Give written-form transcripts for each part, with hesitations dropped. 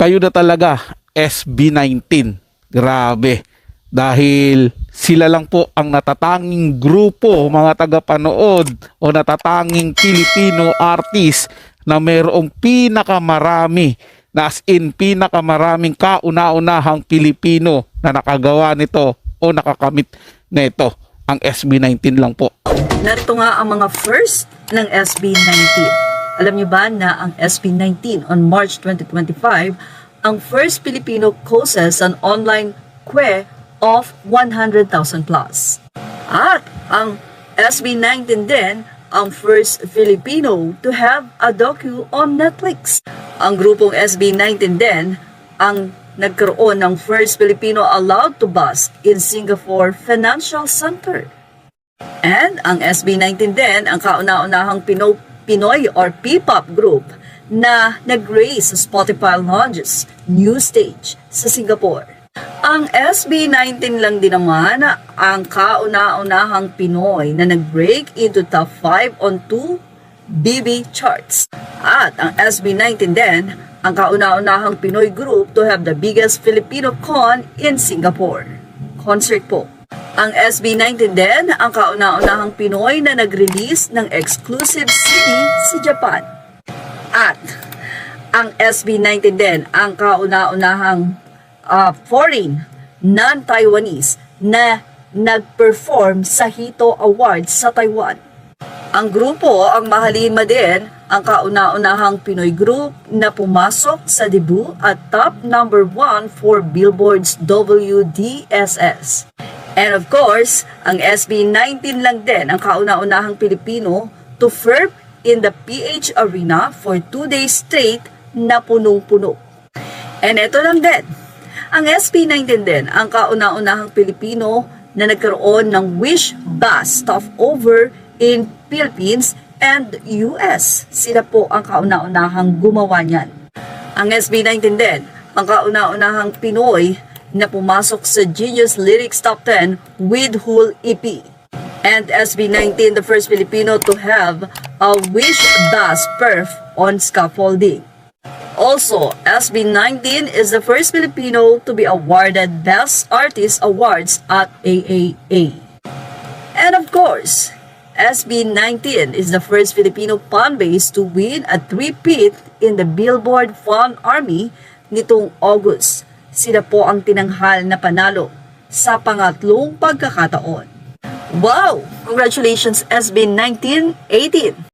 kayo na talaga, SB19. Grabe. Dahil sila lang po ang natatanging grupo, mga tagapanood o natatanging Filipino artist na mayroong pinakamarami, na as in pinakamaraming kauna-unahang Pilipino na nakagawa nito o nakakamit nito. Ang SB19 lang po. Narito nga ang mga first ng SB19. Alam niyo ba na ang SB19 on March 2025, ang first Filipino causes an online que of 100,000 plus. At ang SB19 din, ang first Filipino to have a docu on Netflix. Ang grupong SB19 din, ang nagkaroon ng first Filipino allowed to bask in Singapore Financial Center. And ang SB19 din, ang kauna-unahang Pinoy or P-pop group na nag-grace sa Spotify Lounge's new stage sa Singapore. Ang SB19 lang din naman ang kauna-unahang Pinoy na nag-break into top 5 on 2 BB charts. At ang SB19 din, ang kauna-unahang Pinoy group to have the biggest Filipino con in Singapore. Concert po. Ang SB19 din, ang kauna-unahang Pinoy na nag-release ng exclusive CD sa Japan. At ang SB19 din, ang kauna-unahang foreign, non-Taiwanese na nag-perform sa Hito Awards sa Taiwan. Ang grupo, ang Mahalin Ma din, ang kauna-unahang Pinoy group na pumasok sa debut at top number 1 for Billboard's WDSS. And of course, ang SB19 lang din ang kauna-unahang Pilipino to ferp in the PH Arena for 2 days straight na punong-puno. And ito lang din, ang SB19 din ang kauna-unahang Pilipino na nagkaroon ng Wish Bus stopover in Philippines and US. Sila po ang kauna-unahang gumawa niyan. Ang SB19 din ang kauna-unahang Pinoy na pumasok sa Genius Lyrics Top 10 with Whole EP. And SB19, the first Filipino to have a Wish Bus perf on scaffolding. Also, SB19 is the first Filipino to be awarded Best Artist Awards at AAA. And of course, SB19 is the first Filipino fan base to win a three-peat in the Billboard Fan Army nitong August. Sila po ang tinanghal na panalo sa pangatlong pagkakataon. Wow! Congratulations SB19 18!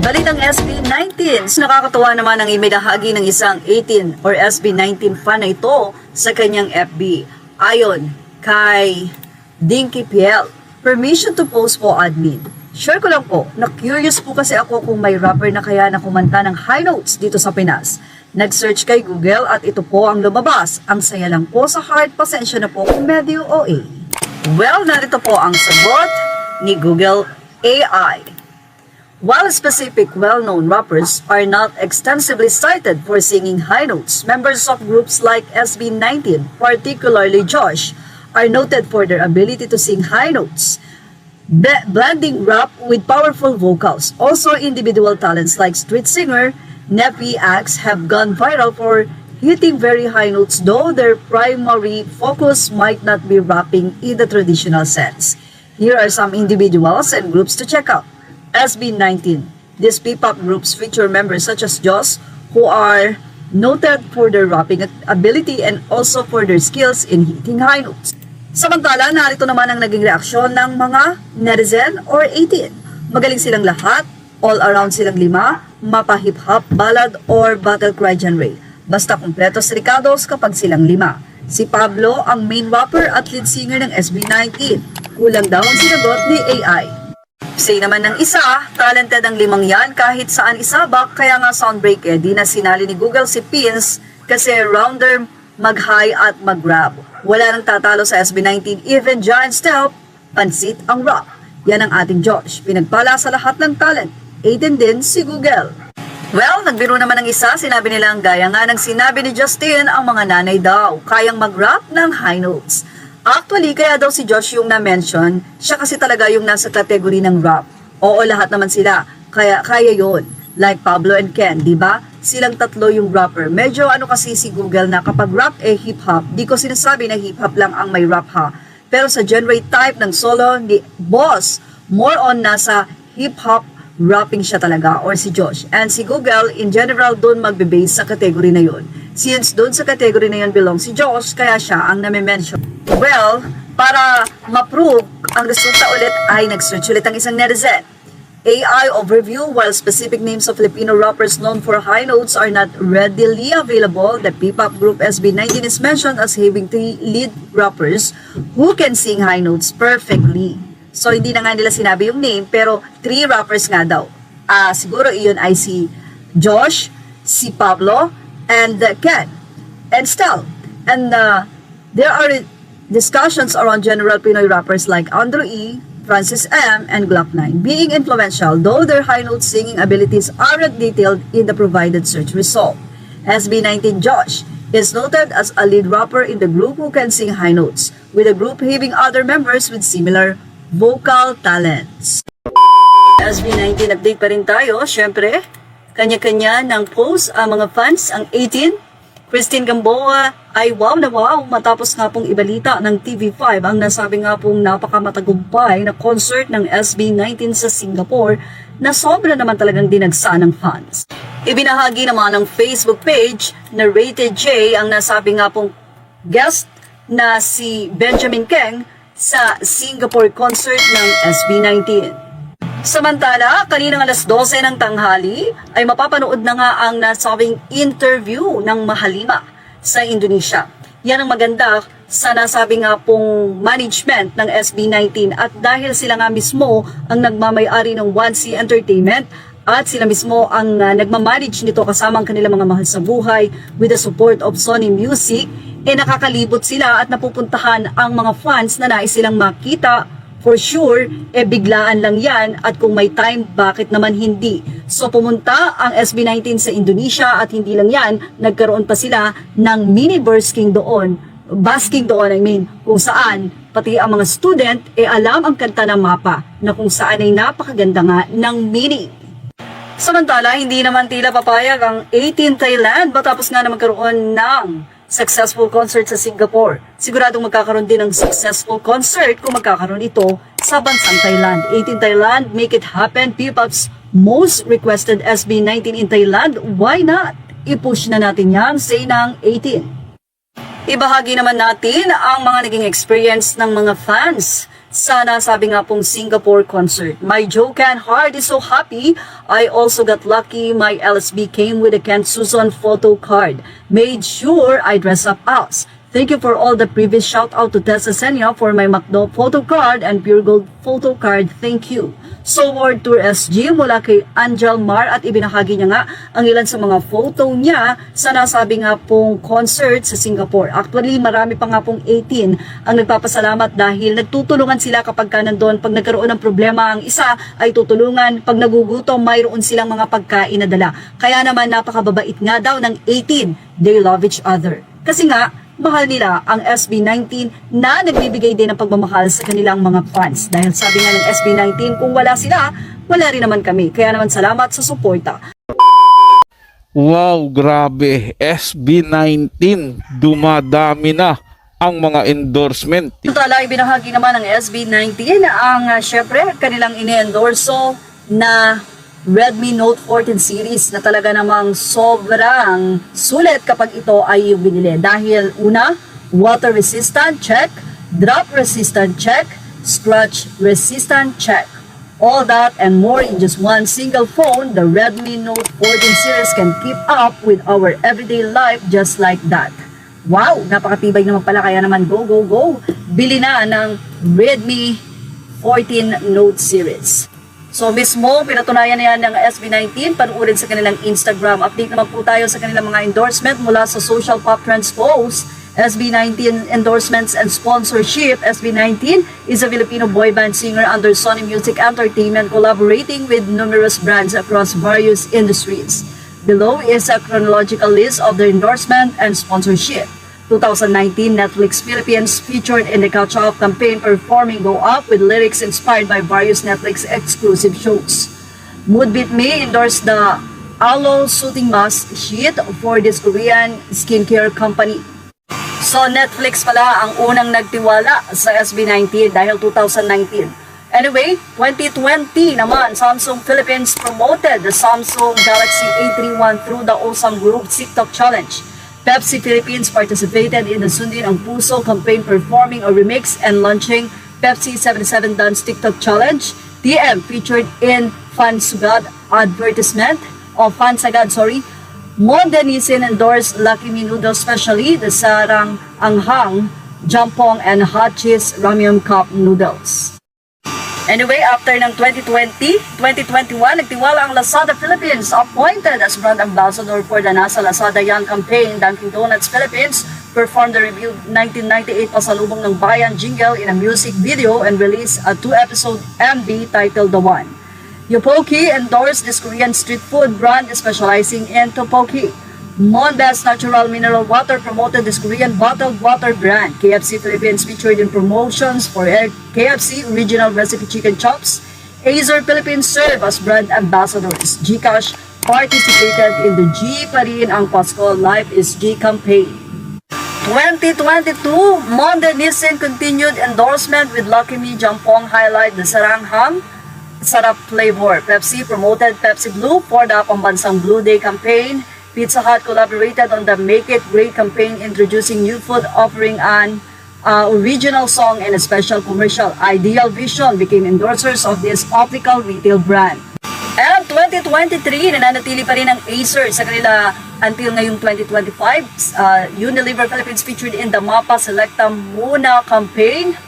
Balitang SB19, nakakatuwa naman ang imedahagi ng isang 18 or SB19 fan na ito sa kanyang FB. Ayon kay Dinky PL, permission to post po admin. Share ko lang po, na-curious po kasi ako kung may rapper na kaya na kumanta ng high notes dito sa Pinas. Nag-search kay Google at ito po ang lumabas. Ang saya lang po sa heart, pasensya na po kung medyo OA. Well, narito po ang sagot ni Google AI. While specific well-known rappers are not extensively cited for singing high notes, members of groups like SB19, particularly Josh, are noted for their ability to sing high notes, blending rap with powerful vocals. Also, individual talents like street singer Neppy Axe have gone viral for hitting very high notes, though their primary focus might not be rapping in the traditional sense. Here are some individuals and groups to check out. SB19. These P-pop groups feature members such as Joss, who are noted for their rapping ability and also for their skills in hitting high notes. Samantala, narito naman ang naging reaksyon ng mga netizen or 18. Magaling silang lahat, all around silang lima, mapa hip-hop, ballad, or battle cry genre. Basta kumpleto si Ricardos kapag silang lima. Si Pablo ang main rapper at lead singer ng SB19. Kulang daw ang sinagot ni AI. Say naman ng isa, talented ang limang yan kahit saan isabak, kaya nga soundbreak di na sinali ni Google si Pins kasi rounder mag-high at mag-rap. Wala nang tatalo sa SB19, even Giant Step, pansit ang rap. Yan ang ating Josh, pinagpala sa lahat ng talent. 18 din si Google. Well, nagbiro naman ng isa, sinabi nilang gaya nga ng sinabi ni Justin, ang mga nanay daw, kayang mag-rap ng high notes. Actually, kaya daw si Josh yung na-mention, siya kasi talaga yung nasa kategory ng rap. Oo, lahat naman sila, kaya yon. Like Pablo and Ken, di ba? silang tatlo yung rapper. Medyo ano kasi si Google na kapag rap hip-hop, di ko sinasabi na hip-hop lang ang may rap ha. Pero sa genre type ng solo ni Boss, more on nasa hip-hop rapping siya talaga or si Josh. And si Google, in general, doon magbe-base sa category na yon. Since doon sa category na yon belong si Josh, kaya siya ang nami-mention. Well, para ma-prove ang resulta ulit ay nag-search ulit ang isang netizen. AI overview. While specific names of Filipino rappers known for high notes are not readily available, the P-pop group SB19 is mentioned as having 3 lead rappers who can sing high notes perfectly. So, hindi na nga nila sinabi yung name, pero 3 rappers nga daw. Siguro iyon ay si Josh, si Pablo, and Ken, and Stel. And there are discussions around general Pinoy rappers like Andrew E., Francis M., and Glock 9 being influential, though their high note singing abilities aren't detailed in the provided search result. SB19 Josh is noted as a lead rapper in the group who can sing high notes, with the group having other members with similar vocal talents. SB19 update pa rin tayo, syempre. Kanya-kanya ng post ang mga fans, ang 18. Christine Gamboa ay wow na wow matapos nga pong ibalita ng TV5 ang nasabi nga pong napakamatagumpay na concert ng SB19 sa Singapore na sobra naman talagang dinagsa ng fans. Ibinahagi naman ng Facebook page na Rated J ang nasabi nga pong guest na si Benjamin Keng sa Singapore concert ng SB19. Samantala, kaninang alas 12 ng tanghali ay mapapanood na nga ang nasabing interview ng Mahalima sa Indonesia. Yan ang maganda sa nasabi nga pong management ng SB19 at dahil sila nga mismo ang nagmamay-ari ng 1C Entertainment at sila mismo ang nagmamanage nito kasama ang kanilang mga mahal sa buhay with the support of Sony Music, nakakalibot sila at napupuntahan ang mga fans na nais silang makita. For sure, biglaan lang yan at kung may time, bakit naman hindi? So pumunta ang SB19 sa Indonesia at hindi lang yan, nagkaroon pa sila ng mini basking doon, kung saan pati ang mga student alam ang kanta ng mapa na kung saan ay napakaganda nga ng meaning. Samantala, hindi naman tila papayag ang 18 Thailand matapos nga na magkaroon ng successful concert sa Singapore. Siguradong magkakaroon din ng successful concert kung magkakaroon ito sa bansang Thailand. 18 Thailand, make it happen. P-pop's most requested SB19 in Thailand. Why not? I-push na natin yan, say ng 18. Ibahagi naman natin ang mga naging experience ng mga fans sa nasabi nga pong Singapore concert. My Jokan heart is so happy. I also got lucky. My LSB came with a Ken Susan photo card. Made sure I dress up us. Thank you for all the previous shout out to Tessa Senya for my Macdo photo card and Pure Gold photo card. Thank you. So World Tour SG mula kay Angel Mar at ibinahagi niya nga ang ilan sa mga photo niya sa nasabi nga pong concert sa Singapore. Actually, marami pa nga pong 18 ang nagpapasalamat dahil nagtutulungan sila kapag ka nandun. Pag nagkaroon ng problema ang isa ay tutulungan. Pag nagugutom, mayroon silang mga pagkain na dala. Kaya naman napakababait nga daw ng 18. They love each other. Kasi nga, mahal nila ang SB19 na nagbibigay din ng pagmamahal sa kanilang mga fans. Dahil sabi nga ng SB19, kung wala sila, wala rin naman kami. Kaya naman salamat sa suporta. Wow, grabe. SB19, dumadami na ang mga endorsement. Samantala, ibinahagi naman ng SB19 ang syempre kanilang ine-endorso na Redmi Note 14 series na talaga namang sobrang sulit kapag ito ay yung binili. Dahil una, water resistant, check. Drop resistant, check. Scratch resistant, check. All that and more in just one single phone, the Redmi Note 14 series can keep up with our everyday life just like that. Wow, napakatibay naman pala, kaya naman go, go, go. Bili na ng Redmi 14 Note series. So mismo, pinatunayan na yan ng SB19, panuorin sa kanilang Instagram. Update naman po tayo sa kanilang mga endorsement mula sa Social Pop Trends post. SB19 endorsements and sponsorship. SB19 is a Filipino boy band singer under Sony Music Entertainment, collaborating with numerous brands across various industries. Below is a chronological list of their endorsement and sponsorship. 2019, Netflix Philippines featured in the Catch Up campaign performing Go Up with lyrics inspired by various Netflix exclusive shows. Mood Beat Me endorsed the aloe soothing mask sheet for this Korean skincare company. So Netflix pala ang unang nagtiwala sa SB19 dahil 2019. Anyway, 2020 naman, Samsung Philippines promoted the Samsung Galaxy A31 through the Osam Group TikTok Challenge. Pepsi Philippines participated in the Sundin ang Puso campaign, performing a remix and launching Pepsi 77 Dance TikTok Challenge. TM featured in Fansagad advertisement Mondenisin endorsed Lucky Me Noodles, especially the Sarang Anghang, Jampong, and Hot Cheese Ramyun Cup Noodles. Anyway, after ng 2020-2021, nagtiwala ang Lazada Philippines, appointed as brand ambassador for the NASA Lazada Yan campaign. Dunkin' Donuts Philippines performed the reviewed 1998 Pasalubong ng Bayan jingle in a music video and released a 2-episode MV titled The One. Yopoki endorsed this Korean street food brand specializing in tteokbokki. Monbest Natural Mineral Water promoted this Korean bottled water brand. KFC Philippines featured in promotions for KFC Original Recipe Chicken Chops. Acer Philippines served as brand ambassadors. GCash participated in the G pa rin ang Pasko Life is G campaign. 2022, Mondenisin continued endorsement with Lucky Me Jampong highlight the Saranghang Sarap flavor. Pepsi promoted Pepsi Blue for the Pambansang Blue Day campaign. Pizza Hut collaborated on the Make It Great campaign, introducing new food, offering an original song and a special commercial. Ideal Vision became endorsers of this optical retail brand. And 2023, nananatili pa rin ang Acer sa kanila until ngayong 2025. Unilever Philippines featured in the Mapa Selecta Muna campaign.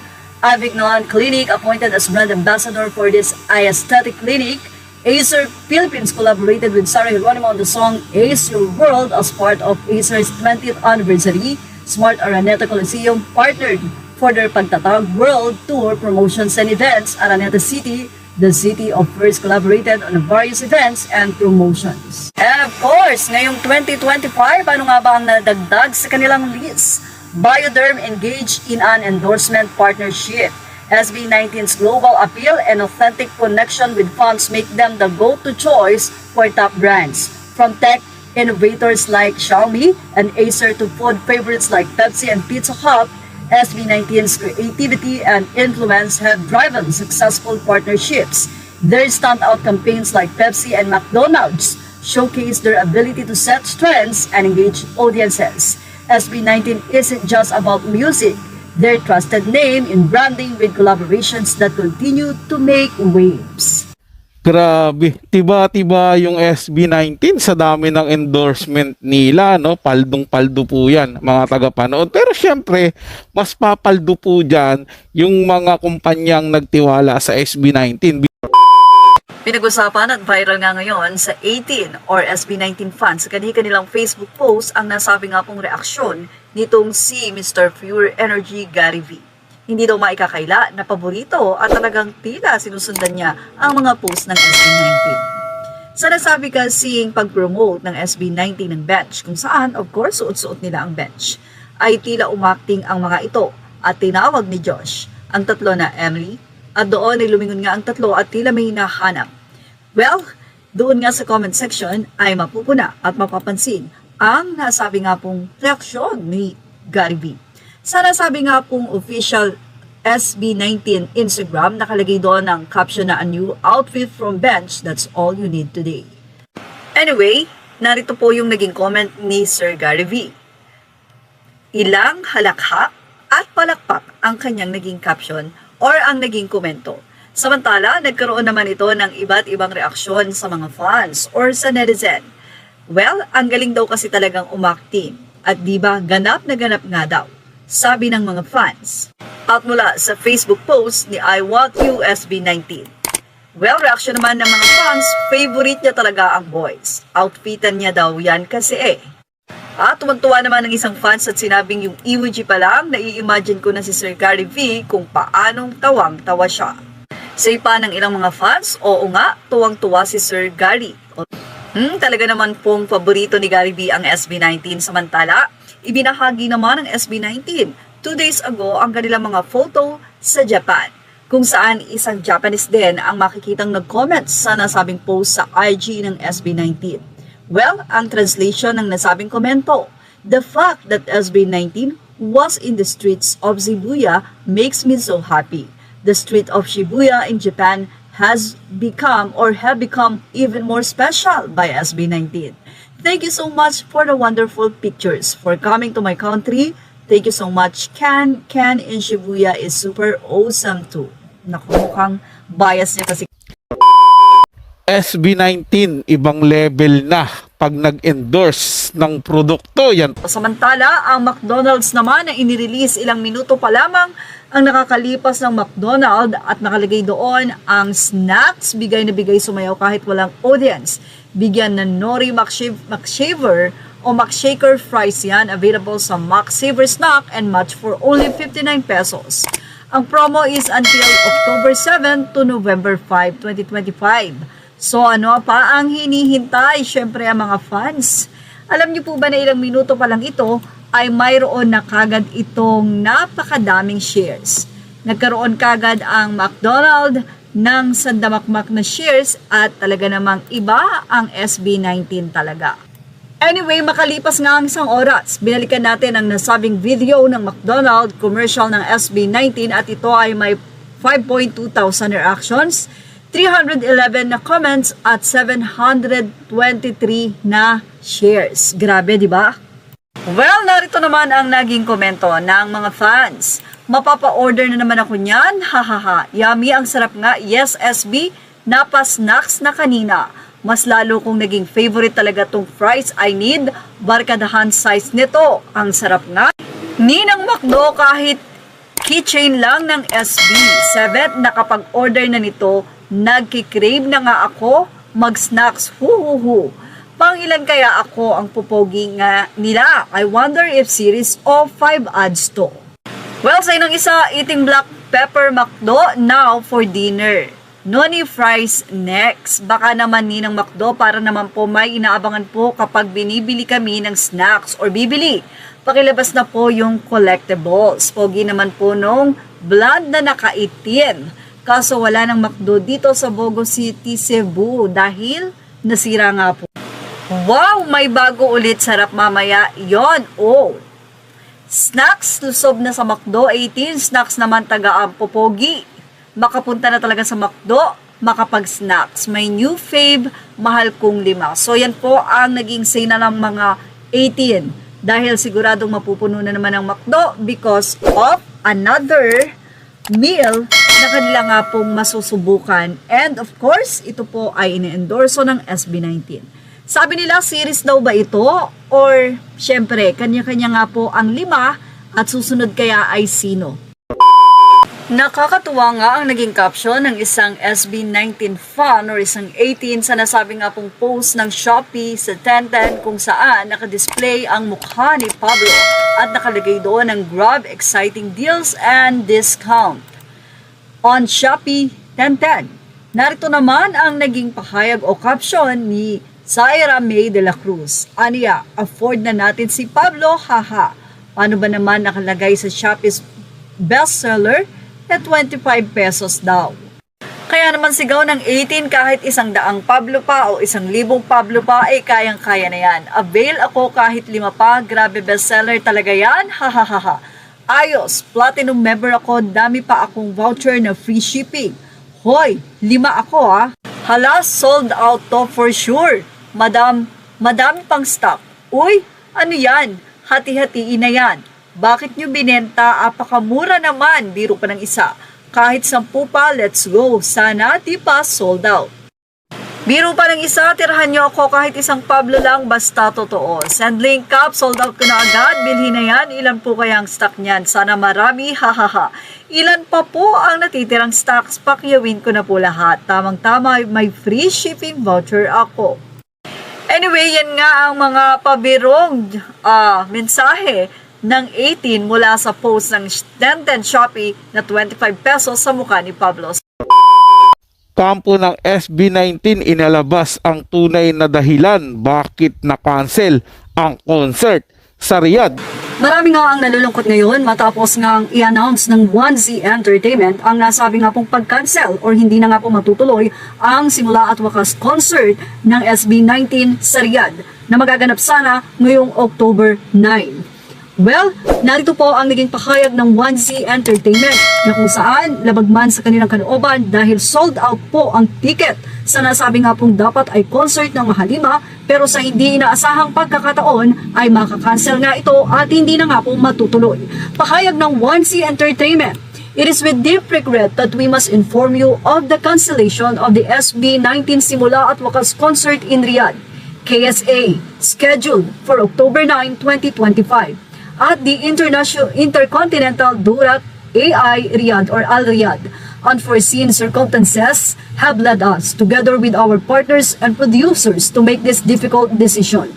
Avignon Clinic appointed as brand ambassador for this aesthetic clinic. Acer Philippines collaborated with Sarah Geronimo on the song Ace Your World as part of Acer's 20th anniversary. Smart Araneta Coliseum partnered for their Pagtatag World Tour promotions and events. Araneta City, the city of first, collaborated on various events and promotions. And of course, ngayong 2025, ano nga ba ang nadagdag sa kanilang list? Bioderm engaged in an endorsement partnership. SB19's global appeal and authentic connection with fans make them the go-to choice for top brands. From tech innovators like Xiaomi and Acer to food favorites like Pepsi and Pizza Hut, SB19's creativity and influence have driven successful partnerships. Their standout campaigns like Pepsi and McDonald's showcase their ability to set trends and engage audiences. SB19 isn't just about music, their trusted name in branding with collaborations that continue to make waves. Grabe, tiba-tiba yung SB19 sa dami ng endorsement nila, no? Paldong-paldo po yan, mga tagapanood. Pero syempre, mas papaldo po dyan yung mga kumpanyang nagtiwala sa SB19. Pinag-usapan at viral nga ngayon sa 18 or SB19 fans sa kanilang Facebook post ang nasabi nga pong reaksyon nitong si Mr. Pure Energy Gary V. Hindi daw maikakaila na paborito at talagang tila sinusundan niya ang mga post ng SB19. Sa nasabi kasing pag-promote ng SB19 ng bench, kung saan of course suot-suot nila ang bench, ay tila umakting ang mga ito at tinawag ni Josh ang tatlo na Emily, at doon ay lumingon nga ang tatlo at tila may hinahanap. Well, doon nga sa comment section ay mapupuna at mapapansin ang nasabi nga pong reaksyon ni Gary V. Sa nasabi nga pong official SB19 Instagram, nakalagay doon ang caption na a new outfit from bench, that's all you need today. Anyway, narito po yung naging comment ni Sir Gary V. Ilang halakhak at palakpak ang kanyang naging caption or ang naging komento. Samantala, nagkaroon naman ito ng iba't ibang reaksyon sa mga fans or sa netizen. Well, ang galing daw kasi talagang umakting at diba ganap na ganap nga daw, sabi ng mga fans. At mula sa Facebook post ni I Want You SB19. Well, reaksyon naman ng mga fans, favorite niya talaga ang boys. Outfitan niya daw yan kasi At tuwang-tuwa naman ng isang fans at sinabing yung emoji pa lang, nai-imagine ko na si Sir Gary V kung paanong tawang-tawa siya. Say pa ng ilang mga fans, oo nga, tuwang-tuwa si Sir Gary. Talaga naman pong paborito ni Gary V ang SB19. Samantala, ibinahagi naman ng SB19 2 days ago ang kanilang mga photo sa Japan, kung saan isang Japanese din ang makikitang nag-comment sa nasabing post sa IG ng SB19. Well, ang translation ng nasabing komento, the fact that SB19 was in the streets of Shibuya makes me so happy. The street of Shibuya in Japan has become or have become even more special by SB19. Thank you so much for the wonderful pictures, for coming to my country. Thank you so much, Ken. Ken in Shibuya is super awesome too. Naku, mukhang bias niya kasi. SB19, ibang level na pag nag-endorse ng produkto. Yan. Samantala, ang McDonald's naman na inirelease ilang minuto pa lamang ang nakakalipas ng McDonald's at nakalagay doon ang snacks, bigay na bigay sumayaw kahit walang audience. Bigyan ng Nori McShaver o McShaker fries yan, available sa McSaver Snack and Match for only 59 pesos. Ang promo is until October 7 to November 5, 2025. So ano pa ang hinihintay? Siyempre ang mga fans. Alam niyo po ba na ilang minuto pa lang ito ay mayroon na kagad itong napakadaming shares. Nagkaroon kagad ang McDonald's ng sandamakmak na shares at talaga namang iba ang SB19 talaga. Anyway, makalipas nga ang isang oras, binalikan natin ang nasabing video ng McDonald's commercial ng SB19 at ito ay may 5.2 thousand reactions, 311 na comments at 723 na shares. Grabe, di ba? Well, narito naman ang naging komento ng mga fans. Mapapa-order na naman ako niyan. Hahaha. Yummy, ang sarap nga. Yes, SB. Napa-snacks na kanina. Mas lalo kong naging favorite talaga tong fries I need. Barkadahan size nito. Ang sarap nga. Ninang McDo kahit keychain lang ng SB. 7, nakapag-order na nito. Nagkikrave na nga ako mag-snacks. Huhuhu. Pangilan kaya ako ang pupogi nga nila? I wonder if series of 5 ads to. Well, sa inang isa, eating black pepper McDo now for dinner. Noni fries next. Baka naman Ninang McDo para naman po may inaabangan po kapag binibili kami ng snacks or bibili. Pakilabas na po yung collectibles. Pogi naman po nung blonde na nakaitin. Kaso wala ng McDo dito sa Bogo City, Cebu dahil nasira nga po. Wow! May bago ulit, sarap mamaya. Yon, oh! Snacks, lusob na sa McDo, 18. Snacks naman taga-Popogi. Makapunta na talaga sa McDo, makapag-snacks. May new fave, mahal kong 5. So yan po ang naging say na ng mga 18. Dahil siguradong mapupuno na naman ang McDo because of another meal na kanila nga pong masusubukan. And of course, ito po ay ine-endorso ng SB19. Sabi nila, series daw ba ito? Or, syempre, kanya-kanya nga po ang 5 at susunod kaya ay sino? Nakakatuwa nga ang naging caption ng isang SB19 fan or isang 18 sa nasabi nga pong post ng Shopee sa Tenten kung saan nakadisplay ang mukha ni Pablo at nakalagay doon ang Grab exciting deals and discount on Shopee Tenten. Narito naman ang naging pahayag o caption ni Zaira May de la Cruz. Aniya, afford na natin si Pablo, haha. Paano ba naman nakalagay sa Shopee's bestseller na 25 pesos daw? Kaya naman sigaw ng 18 kahit 100 Pablo pa o 1,000 Pablo pa ay kayang-kaya na yan. Avail ako kahit 5 pa, grabe bestseller talaga yan, hahaha. Ayos, platinum member ako, dami pa akong voucher na free shipping. Hoy, 5 ako ha. Hala, sold out to for sure. Madami pang stock. Uy, ano yan? Hati-hatiin na yan. Bakit nyo binenta? Apakamura naman. Biro pa ng isa. Kahit 10 pa, let's go. Sana di pa sold out. Biro pa ng isa, tirahan nyo ako kahit 1 Pablo lang, basta totoo. Send link up, sold out ko na agad. Bilhin na yan. Ilan po kaya ang stock niyan? Sana marami, hahaha. Ilan pa po ang natitirang stocks? Pakyawin ko na po lahat. Tamang-tama, may free shipping voucher ako. Anyway, yan nga ang mga pabirong mensahe ng 18 mula sa post ng Tenten Shopee na 25 pesos sa mukha ni Pablo. Kampo ng SB19 inalabas ang tunay na dahilan bakit na-cancel ang concert sa Riyadh. Marami nga ang nalulungkot ngayon matapos nga ang i-announce ng 1Z Entertainment ang nasabi nga pong pag-cancel or hindi na nga po matutuloy ang simula at wakas concert ng SB19 sa Riyadh na magaganap sana ngayong October 9. Well, narito po ang naging pahayag ng 1Z Entertainment na kung saan labag man sa kanilang kalooban dahil sold out po ang ticket sa nasabi nga pong dapat ay concert ng Mahalima pero sa hindi inaasahang pagkakataon ay makakancel nga ito at hindi na nga po matutuloy. Pahayag ng 1Z Entertainment, it is with deep regret that we must inform you of the cancellation of the SB19 Simula at Wakas concert in Riyadh, KSA, scheduled for October 9, 2025. At the Intercontinental Durat AI Riyadh or Al Riyadh. Unforeseen circumstances have led us, together with our partners and producers, to make this difficult decision.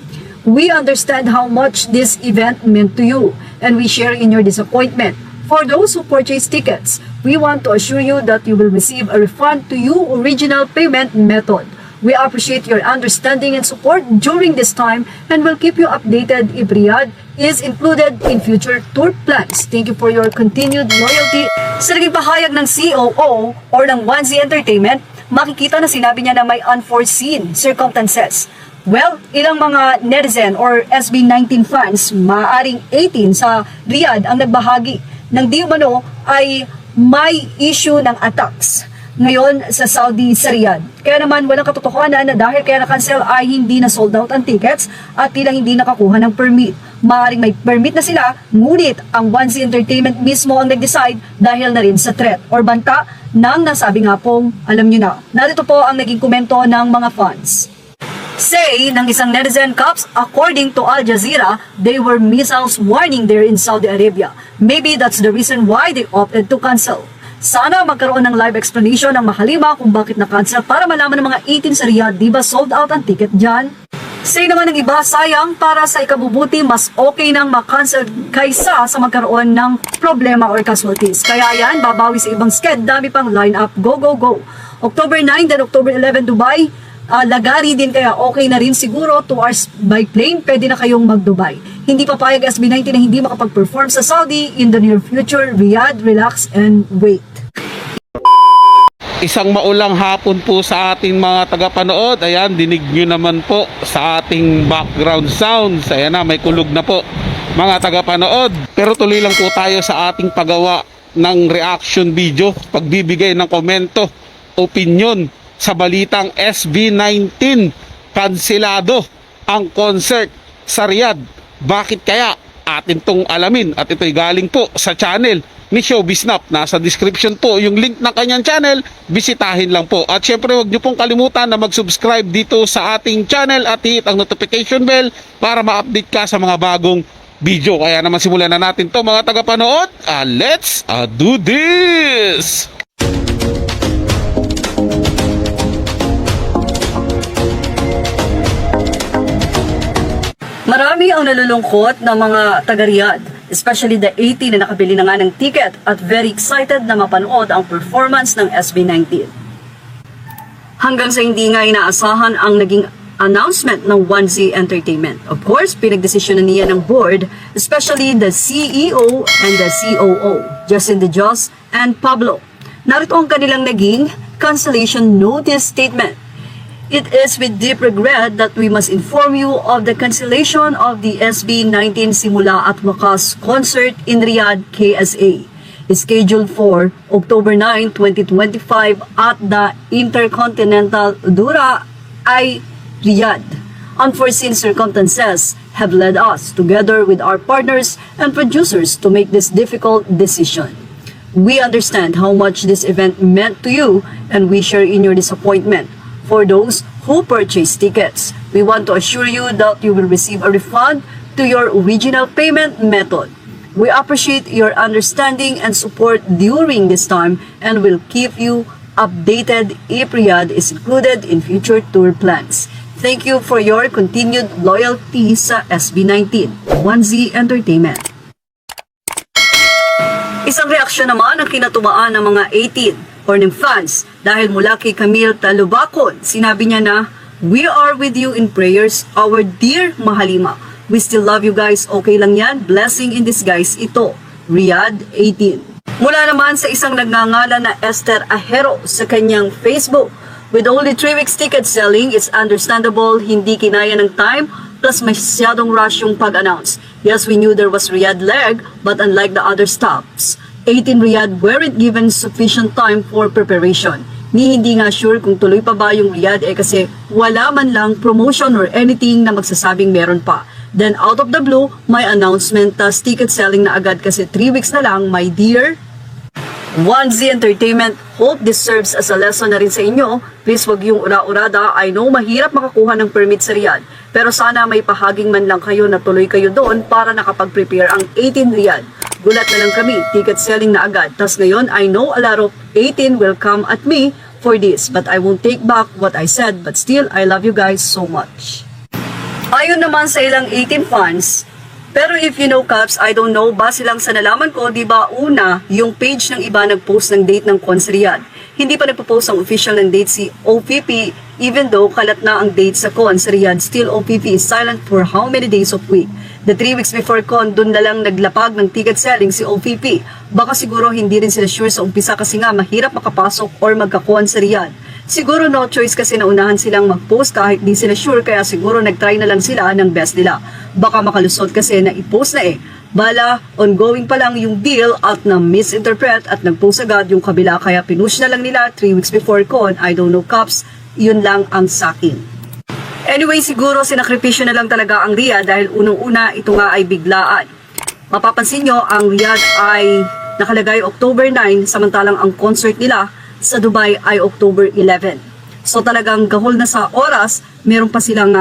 We understand how much this event meant to you, and we share in your disappointment. For those who purchase tickets, we want to assure you that you will receive a refund to your original payment method. We appreciate your understanding and support during this time and will keep you updated if Riyadh is included in future tour plans. Thank you for your continued loyalty. Sa naging pahayag ng COO or ng 1Z Entertainment, makikita na sinabi niya na may unforeseen circumstances. Well, ilang mga netizen or SB19 fans, maaaring 18 sa Riyadh ang nagbahagi ng di umano ay may issue ng attacks ngayon sa Saudi sa Riyadh. Kaya naman walang katotohanan na dahil kaya na-cancel ay hindi na sold out ang tickets at tilang hindi nakakuha ng permit. Maaaring may permit na sila, ngunit ang 1Z Entertainment mismo ang nag-decide dahil na rin sa threat or banta ng nasabi nga pong, alam nyo na. Narito po ang naging komento ng mga fans. Say ng isang netizen, Caps, according to Al Jazeera, they were missiles warning there in Saudi Arabia. Maybe that's the reason why they opted to cancel. Sana magkaroon ng live explanation ng Mahalima kung bakit na-cancel para malaman ng mga 18 sa Riyadh, di ba sold out ang ticket dyan? Say naman ng iba, sayang para sa ikabubuti, mas okay nang ma-cancel kaysa sa magkaroon ng problema or casualties. Kaya yan, babawi sa ibang sked, dami pang line-up, go, go, go. October 9 then October 11 Dubai, Lagari din kaya okay na rin siguro 2 hours by plane, pwede na kayong mag-Dubai. Hindi papayag SB19 na hindi makapag-perform sa Saudi in the near future. Riyadh, relax and wait. Isang maulang hapon po sa ating mga tagapanood. Ayan, dinig nyo naman po sa ating background sounds. Ayan na, may kulog na po mga tagapanood. Pero tuloy lang po tayo sa ating paggawa ng reaction video, pagbibigay ng komento, opinion sa balitang SB19 kanselado ang concert sa Riyadh. Bakit kaya? Atin tong alamin at ito'y galing po sa channel ni Showbiznap. Nasa description po yung link ng kanyang channel, bisitahin lang po. At syempre huwag niyo pong kalimutan na mag-subscribe dito sa ating channel at hit ang notification bell para ma-update ka sa mga bagong video. Kaya naman simulan na natin to mga tagapanood. Let's do this! Marami ang nalulungkot na mga taga-Riyadh, especially the 80 na nakabili na nga ng ticket at very excited na mapanood ang performance ng SB19. Hanggang sa hindi nga inaasahan ang naging announcement ng 1Z Entertainment. Of course, pinagdesisyon na niya ng board, especially the CEO and the COO, Justin De Jos and Pablo. Narito ang kanilang naging cancellation notice statement. It is with deep regret that we must inform you of the cancellation of the SB19 Simula at Wakas concert in Riyadh, KSA, scheduled for October 9, 2025 at the Intercontinental Dura Ai Riyadh. Unforeseen circumstances have led us, together with our partners and producers, to make this difficult decision. We understand how much this event meant to you and we share in your disappointment. For those who purchase tickets, we want to assure you that you will receive a refund to your original payment method. We appreciate your understanding and support during this time and will keep you updated if Riyadh is included in future tour plans. Thank you for your continued loyalty sa SB19, 1Z Entertainment. Isang reaksyon naman ang kinatumaan ng mga 18 or ng fans dahil mula kay Camille Talubacon, sinabi niya na, "We are with you in prayers, our dear Mahalima. We still love you guys. Okay lang yan. Blessing in disguise ito. Riyadh 18. Mula naman sa isang nagngangalan na Esther Ahero sa kanyang Facebook. With only 3 weeks ticket selling, it's understandable hindi kinaya ng time plus masyadong rush yung pag-announce. Yes, we knew there was Riyadh leg, but unlike the other stops, 18 Riyadh weren't given sufficient time for preparation. Ni hindi nga sure kung tuloy pa ba yung Riyadh kasi wala man lang promotion or anything na magsasabing meron pa. Then out of the blue, may announcement tas ticket selling na agad kasi 3 weeks na lang, my dear. 1Z Entertainment, hope this serves as a lesson na rin sa inyo. Please wag yung ura-urada. I know mahirap makakuha ng permit sa Riyadh. Pero sana may pahaging man lang kayo na tuloy kayo doon para nakapag-prepare ang 18 Riyadh. Gulat na lang kami, ticket selling na agad. Tas ngayon, I know a lot of 18 will come at me for this. But I won't take back what I said. But still, I love you guys so much. Ayon naman sa ilang 18 fans, pero if you know Caps, I don't know, base lang sa nalaman ko, di ba una, yung page ng iba nag-post ng date ng Cons Riyadh. Hindi pa nagpo-post ang official ng date si OPP, even though kalat na ang date sa Cons Riyadh, still OPP is silent for how many days of week. The 3 weeks before Con, dun na lang naglapag ng ticket selling si OPP. Baka siguro hindi rin sila sure sa umpisa kasi nga mahirap makapasok or magka-Con sa Riyadh. Siguro no choice kasi naunahan silang mag-post kahit di sila sure kaya siguro nag-try na lang sila ng best nila. Baka makalusot kasi na i-post na eh. Bala, ongoing pa lang yung deal at na-misinterpret at nag-post agad yung kabila kaya pinush na lang nila 3 weeks before Con. I don't know Caps, yun lang ang sakin. Anyway, siguro sinakripisyo na lang talaga ang Riyadh dahil unang-una ito nga ay biglaan. Mapapansin nyo, ang Riyadh ay nakalagay October 9 samantalang ang concert nila sa Dubai ay October 11. So talagang gahol na sa oras, meron pa silang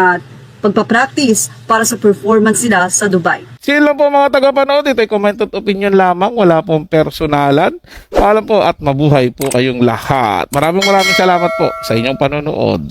pagpapractice para sa performance nila sa Dubai. Sila po mga tagapanood, ito ay comment at opinion lamang, wala pong personalan. Paalam po at mabuhay po kayong lahat. Maraming salamat po sa inyong panonood.